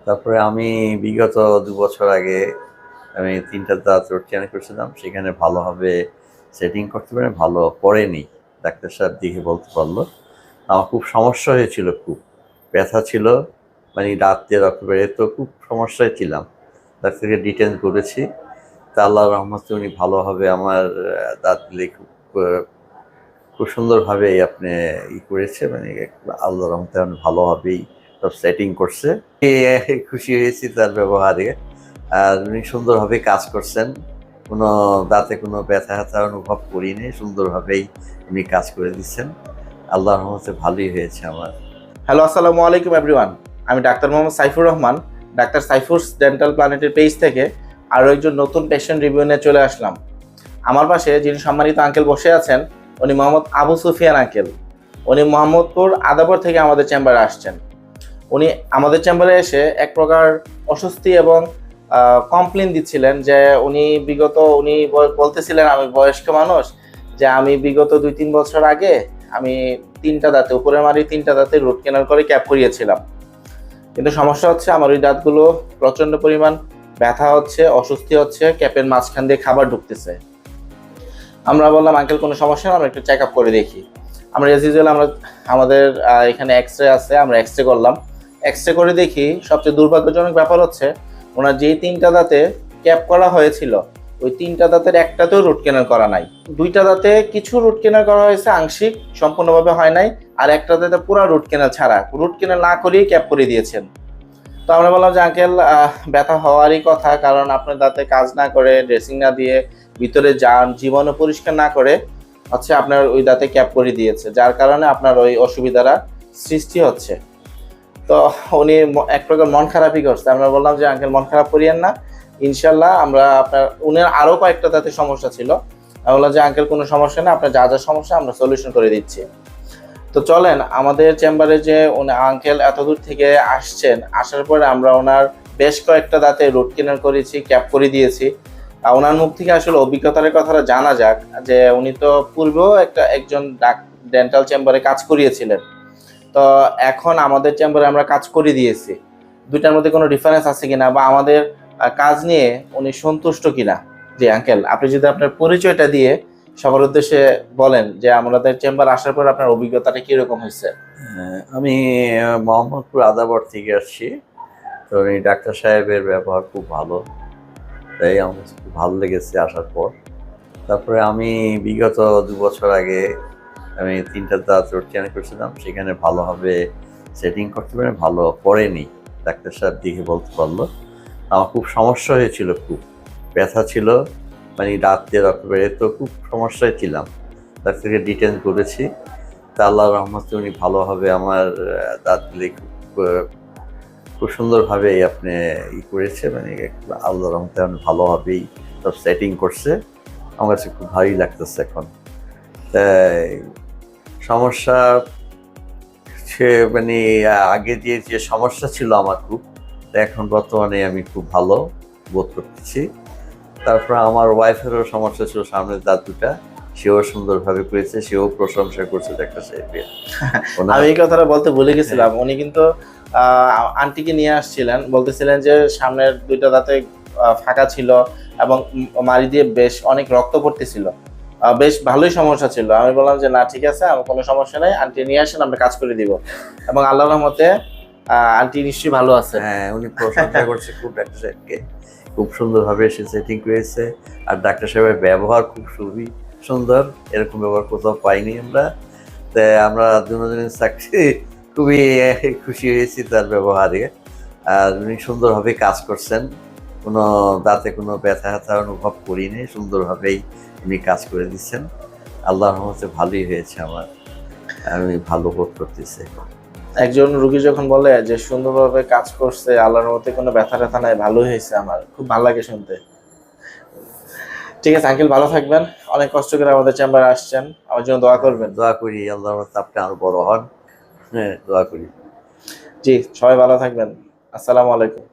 তারপরে আমি বিগত ২ বছর আগে আমি ৩টা দাঁত রোট করছিলাম, সেখানে ভালোভাবে সেটিং করতে পারে, ভালো পড়েনি। ডাক্তার সাহেব দেখে বলতে পারলো। আমার খুব সমস্যা হয়েছিল, খুব ব্যথা ছিল, মানে দাঁত দিয়ে রক্ত বেরিয়ে, তো খুব সমস্যায় ছিলাম। ডাক্তারকে ডিটেন করেছি, তা আল্লাহর রহমতে উনি ভালোভাবে আমার দাঁতগুলি খুব সুন্দরভাবেই আপনি করেছে, মানে আল্লাহর রহমতে ভালোভাবেই সব সেটিং করছে। খুশি হয়েছি তার ব্যবহারে। আর উনি সুন্দরভাবে কাজ করছেন, কোনো দাঁতে কোনো ব্যথা হ্যাথা অনুভব করিনি, সুন্দরভাবেই উনি কাজ করে দিচ্ছেন। আল্লাহর রহমতে ভালোই হয়েছে আমার। হ্যালো, আসসালামু আলাইকুম এভরিওয়ান। আমি doctor Mohammad Saifur Rahman, doctor সাইফুরস dental প্ল্যানেটের page থেকে আরও একজন নতুন পেশেন্ট রিভিউ নিয়ে চলে আসলাম। আমার পাশে যিনি সম্মানিত আঙ্কেল বসে আছেন, উনি মোহাম্মদ আবু সুফিয়ান আঙ্কেল। উনি মোহাম্মদপুর আদাবর থেকে আমাদের চেম্বারে আসছেন। উনি আমাদের চেম্বারে এসে এক প্রকার অস্বস্তি এবং কমপ্লেন দিচ্ছিলেন যে উনি বলতেছিলেন, আমি বয়স্ক মানুষ, যে আমি বিগত ২-৩ বছর আগে আমি ৩টা দাঁতে, উপরের মারি ৩টা দাঁতে রুট কেনাল করে ক্যাপ করিয়েছিলাম। কিন্তু সমস্যা হচ্ছে আমার ওই দাঁতগুলো প্রচণ্ড পরিমাণ ব্যথা হচ্ছে, অস্বস্তি হচ্ছে, ক্যাপের মাঝখান দিয়ে খাবার ঢুকতেছে। আমরা বললাম, আঙ্কেল কোনো সমস্যা না, আমরা একটু চেক আপ করে দেখি। আমরা এজ ইউজুয়াল আমাদের এখানে এক্স রে আছে, আমরা এক্স রে করলাম। এক্স রে করে দেখি সবচেয়ে দুর্ভাগ্যজনক ব্যাপার হচ্ছে ওনার যেই 3টা দাঁতে ক্যাপ করা হয়েছিল, ওই 3টা দাঁতের একটাতেও রুট কেনাল করা নাই। 2টা দাঁতে কিছু রুট কেনাল করা হয়েছে, আংশিক, সম্পূর্ণভাবে হয় নাই। আর একটা দাঁতে পুরো রুট কেনাল ছাড়া, রুট কেনাল না করেই ক্যাপ করে দিয়েছেন। তো আমরা বললাম যে আঙ্কেল, ব্যথা হওয়ারই কথা, কারণ আপনার দাঁতে কাজ না করে, ড্রেসিং না দিয়ে, ভিতরে জীবাণু পরিষ্কার না করে হচ্ছে আপনার ওই দাঁতে ক্যাপ করে দিয়েছে, যার কারণে আপনার ওই অসুবিধাটা সৃষ্টি হচ্ছে। তো উনি এক প্রকার মন খারাপই করছে। আমরা বললাম যে আঙ্কেল, মন খারাপ করিয়েন না, ইনশাল্লাহ আমরা উনার আরও কয়েকটা দাঁতে সমস্যা ছিল। আমি বললাম যে আঙ্কেল কোনো সমস্যা না, আপনার যা যা সমস্যা আমরা সলিউশন করে দিচ্ছি। তো চলেন, আমাদের চেম্বারে যে আঙ্কেল এত দূর থেকে আসছেন, আসার পরে আমরা ওনার বেশ কয়েকটা দাঁতে রুট কেনাল করেছি, ক্যাপ করে দিয়েছি। ওনার মুখ থেকে আসলে অভিজ্ঞতার কথাটা জানা যাক, যে উনি তো পূর্বেও একজন ডেন্টাল চেম্বারে কাজ করিয়েছিলেন। তো এখন আমাদের চেম্বারে আমরা কাজ করে দিয়েছি, দুইটার মধ্যে কোনো ডিফারেন্স আছে কিনা, বা আমাদের কাজ নিয়ে উনি সন্তুষ্ট কিনা। জি আঙ্কেল, আপনি যদি আপনার পরিচয়টা দিয়ে সবার উদ্দেশ্যে বলেন যে আমাদের চেম্বার আসার পর আপনার অভিজ্ঞতাটা কিরকম হয়েছে। আমি মোহাম্মদপুর আদাবর থেকে আসছি। তো এই ডাক্তার সাহেবের ব্যবহার খুব ভালো, তাই আমার কাছে খুব ভালো লেগেছে আসার পর। তারপরে আমি বিগত ২ বছর আগে আমি 3টা দাঁত রোট করছিলাম, সেখানে ভালোভাবে সেটিং করতে পারে, ভালো পড়েনি। ডাক্তার সাহেব দেখে বলতে পারলো। আমার খুব সমস্যা হয়েছিল, খুব ব্যথা ছিল, মানে দাঁত দিয়ে রক্ত বেরিয়ে, তো খুব সমস্যায় ছিলাম। ডাক্তারকে ডিটেন করেছি, তা আল্লাহর রহমতে উনি ভালোভাবে আমার দাঁতগুলি খুব সুন্দরভাবেই আপনি করেছে, মানে আল্লাহর রহমতে ভালোভাবেই সব সেটিং করছে। আমার কাছে খুব ভালোই লাগতেছে এখন। তাই সমস্যা সে মানে আগে যে সমস্যা ছিল আমার খুব, এখন বর্তমানে আমি খুব ভালো বোধ করতেছি। তারপর আমার ওয়াইফেরও সমস্যা ছিল সামনের দাঁত দুটা, সেও সুন্দরভাবে করেছে, সেও প্রশংসা করছে ডাক্তার সাহেবের। আমি এই কথাটা বলতে ভুলে গেছিলাম। উনি কিন্তু আন্টিকে নিয়ে আসছিলেন, বলতেছিলেন যে সামনের 2টা দাঁতে ফাঁকা ছিল এবং মাড়ি দিয়ে বেশ অনেক রক্ত পড়তেছিল, বেশ ভালোই সমস্যা ছিল। আমি বললাম যে না, ঠিক আছে, আমার কোনো সমস্যা নেই, আন্টি নিয়ে আসেন, আমরা কাজ করে দিব। এবং আল্লাহর রহমতে আন্টি নিশ্চয়ই ভালো আছে। হ্যাঁ, উনি প্রশংসা করছে খুব ডাক্তার সাহেবকে, খুব সুন্দরভাবে সে সেটিং করেছে। আর ডাক্তার সাহেবের ব্যবহার খুব সুন্দর, এরকম ব্যবহার কোথাও পাইনি আমরা। তাই আমরা দুজনের চাকরি খুবই খুশি হয়েছি তার ব্যবহারে। আর উনি সুন্দরভাবে কাজ করছেন, কোনো দাঁতে কোনো ব্যথা হ্যাথা অনুভব করিনি, সুন্দরভাবেই উনি কাজ করে দিচ্ছেন। আল্লাহর রহমতে ভালোই হয়েছে আমার, আমি ভালো বোধ করতেছি। একজন রুগী যখন বলে যে সুন্দরভাবে কাজ করছে, আল্লাহর মতে কোনো ব্যথা ট্যাথা নাই, ভালোই হয়েছে, আমার খুব ভালো লাগে শুনতে। ঠিক আছে আঙ্কেল, ভালো থাকবেন। অনেক কষ্ট করে আমাদের চেম্বারে আসছেন, আমার জন্য দোয়া করবেন। দোয়া করি আল্লাহর রহমতে আপনি আরো বড় হন। হ্যাঁ, দোয়া করি। জি, সবাই ভালো থাকবেন। আসসালামু আলাইকুম।